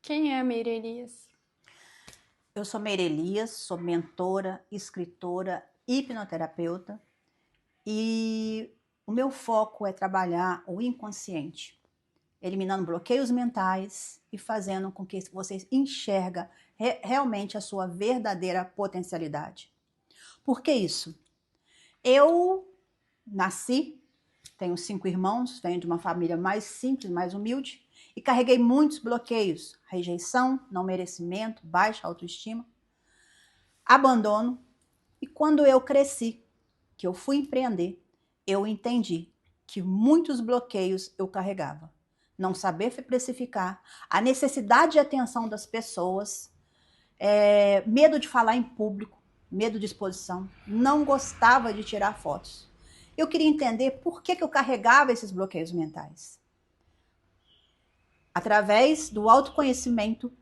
Quem é a Meire Elias? Eu sou Meire Elias, sou mentora, escritora, hipnoterapeuta e o meu foco é trabalhar o inconsciente, eliminando bloqueios mentais e fazendo com que você enxerga realmente a sua verdadeira potencialidade. Por que isso? Eu nasci, tenho 5 irmãos, venho de uma família mais simples, mais humilde e carreguei muitos bloqueios, rejeição, não merecimento, baixa autoestima, abandono. E quando eu cresci, que eu fui empreender, eu entendi que muitos bloqueios eu carregava. Não saber precificar, a necessidade de atenção das pessoas, medo de falar em público, medo de exposição, não gostava de tirar fotos. Eu queria entender por que eu carregava esses bloqueios mentais. Através do autoconhecimento,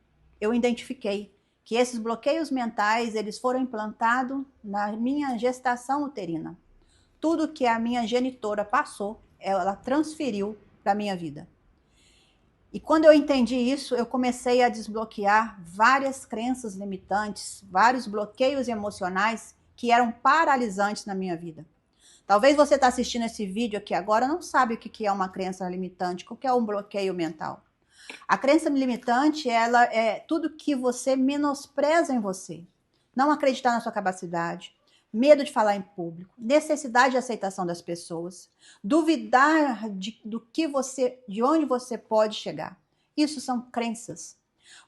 eu identifiquei que esses bloqueios mentais, eles foram implantados na minha gestação uterina. Tudo que a minha genitora passou, ela transferiu para a minha vida. E quando eu entendi isso, eu comecei a desbloquear várias crenças limitantes, vários bloqueios emocionais que eram paralisantes na minha vida. Talvez você está assistindo esse vídeo aqui agora não sabe o que é uma crença limitante, o que é um bloqueio mental. A crença limitante, ela é tudo que você menospreza em você. Não acreditar na sua capacidade, medo de falar em público, necessidade de aceitação das pessoas, duvidar de onde você pode chegar. Isso são crenças.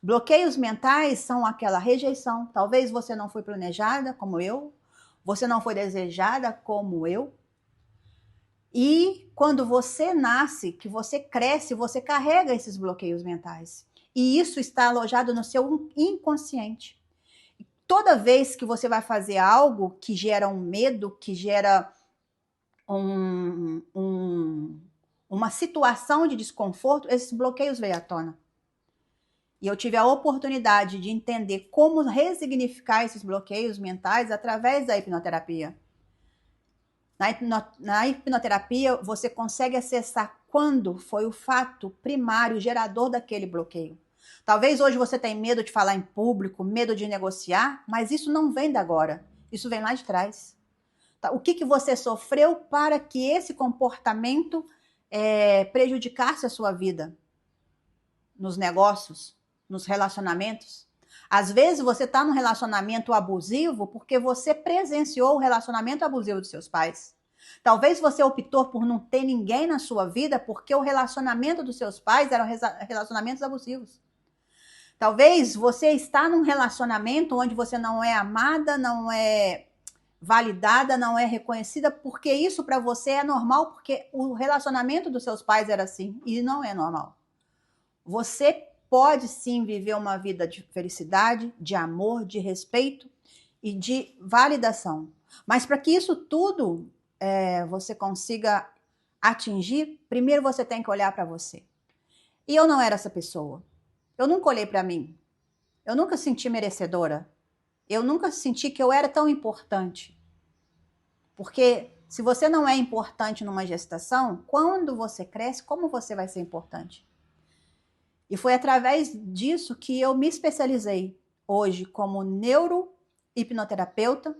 Bloqueios mentais são aquela rejeição. Talvez você não foi planejada como eu, você não foi desejada como eu. E quando você nasce, que você cresce, você carrega esses bloqueios mentais. E isso está alojado no seu inconsciente. Toda vez que você vai fazer algo que gera um medo, que gera uma situação de desconforto, esses bloqueios veio à tona. E eu tive a oportunidade de entender como ressignificar esses bloqueios mentais através da hipnoterapia. Na hipnoterapia, você consegue acessar quando foi o fato primário gerador daquele bloqueio. Talvez hoje você tenha medo de falar em público, medo de negociar, mas isso não vem de agora. Isso vem lá de trás. O que você sofreu para que esse comportamento prejudicasse a sua vida? Nos negócios, nos relacionamentos. Às vezes você está num relacionamento abusivo porque você presenciou o relacionamento abusivo dos seus pais. Talvez você optou por não ter ninguém na sua vida porque o relacionamento dos seus pais eram relacionamentos abusivos. Talvez você está num relacionamento onde você não é amada, não é validada, não é reconhecida, porque isso para você é normal, porque o relacionamento dos seus pais era assim, e não é normal. Você pode sim viver uma vida de felicidade, de amor, de respeito e de validação. Mas para que isso tudo você consiga atingir, primeiro você tem que olhar para você. E eu não era essa pessoa. Eu nunca olhei para mim. Eu nunca senti merecedora. Eu nunca senti que eu era tão importante. Porque se você não é importante numa gestação, quando você cresce, como você vai ser importante? E foi através disso que eu me especializei hoje como neurohipnoterapeuta,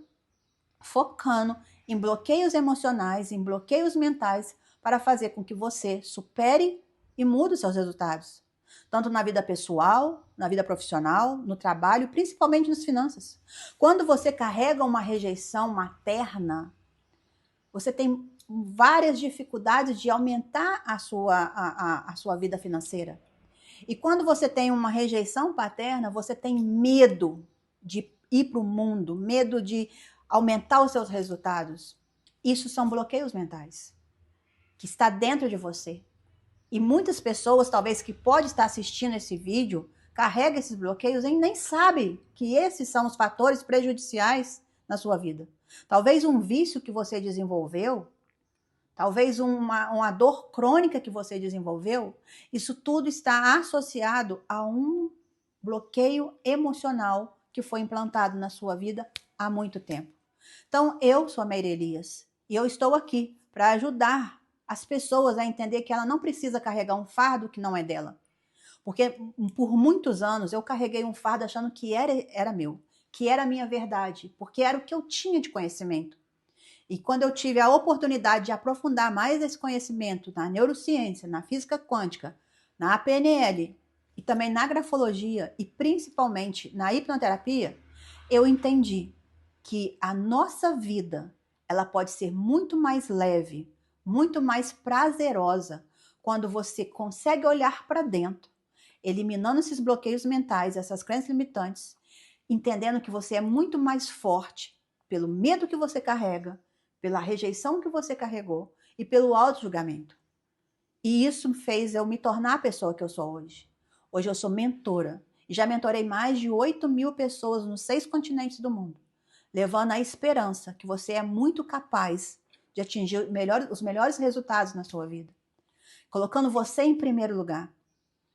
focando em bloqueios emocionais, em bloqueios mentais, para fazer com que você supere e mude os seus resultados. Tanto na vida pessoal, na vida profissional, no trabalho, principalmente nas finanças. Quando você carrega uma rejeição materna, você tem várias dificuldades de aumentar a sua vida financeira. E quando você tem uma rejeição paterna, você tem medo de ir para o mundo, medo de aumentar os seus resultados. Isso são bloqueios mentais, que está dentro de você. E muitas pessoas, talvez, que podem estar assistindo esse vídeo, carregam esses bloqueios e nem sabem que esses são os fatores prejudiciais na sua vida. Talvez um vício que você desenvolveu, talvez uma dor crônica que você desenvolveu, isso tudo está associado a um bloqueio emocional que foi implantado na sua vida há muito tempo. Então, eu sou a Meire Elias e eu estou aqui para ajudar as pessoas a entender que ela não precisa carregar um fardo que não é dela. Porque por muitos anos eu carreguei um fardo achando que era meu, que era a minha verdade, porque era o que eu tinha de conhecimento. E quando eu tive a oportunidade de aprofundar mais esse conhecimento na neurociência, na física quântica, na PNL e também na grafologia e principalmente na hipnoterapia, eu entendi que a nossa vida, ela pode ser muito mais leve, muito mais prazerosa quando você consegue olhar para dentro, eliminando esses bloqueios mentais, essas crenças limitantes, entendendo que você é muito mais forte pelo medo que você carrega, pela rejeição que você carregou e pelo auto-julgamento. E isso fez eu me tornar a pessoa que eu sou hoje. Hoje eu sou mentora e já mentorei mais de 8.000 pessoas nos 6 continentes do mundo, levando a esperança que você é muito capaz de atingir os melhores resultados na sua vida, colocando você em primeiro lugar,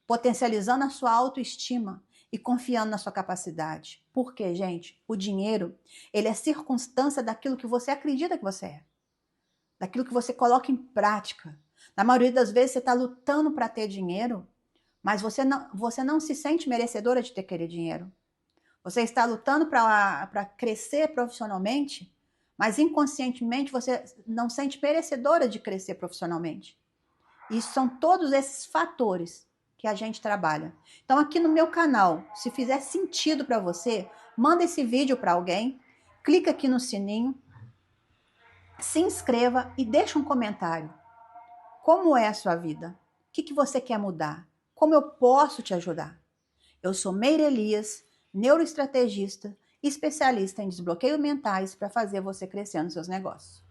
potencializando a sua autoestima e confiando na sua capacidade. Porque, gente, o dinheiro, ele é circunstância daquilo que você acredita que você é, daquilo que você coloca em prática. Na maioria das vezes você está lutando para ter dinheiro, mas você não se sente merecedora de ter aquele dinheiro. Você está lutando para crescer profissionalmente, mas inconscientemente você não se sente merecedora de crescer profissionalmente. E são todos esses fatores que a gente trabalha. Então aqui no meu canal, se fizer sentido para você, manda esse vídeo para alguém, clica aqui no sininho, se inscreva e deixa um comentário. Como é a sua vida? O que você quer mudar? Como eu posso te ajudar? Eu sou Meire Elias, neuroestrategista e especialista em desbloqueio mentais para fazer você crescer nos seus negócios.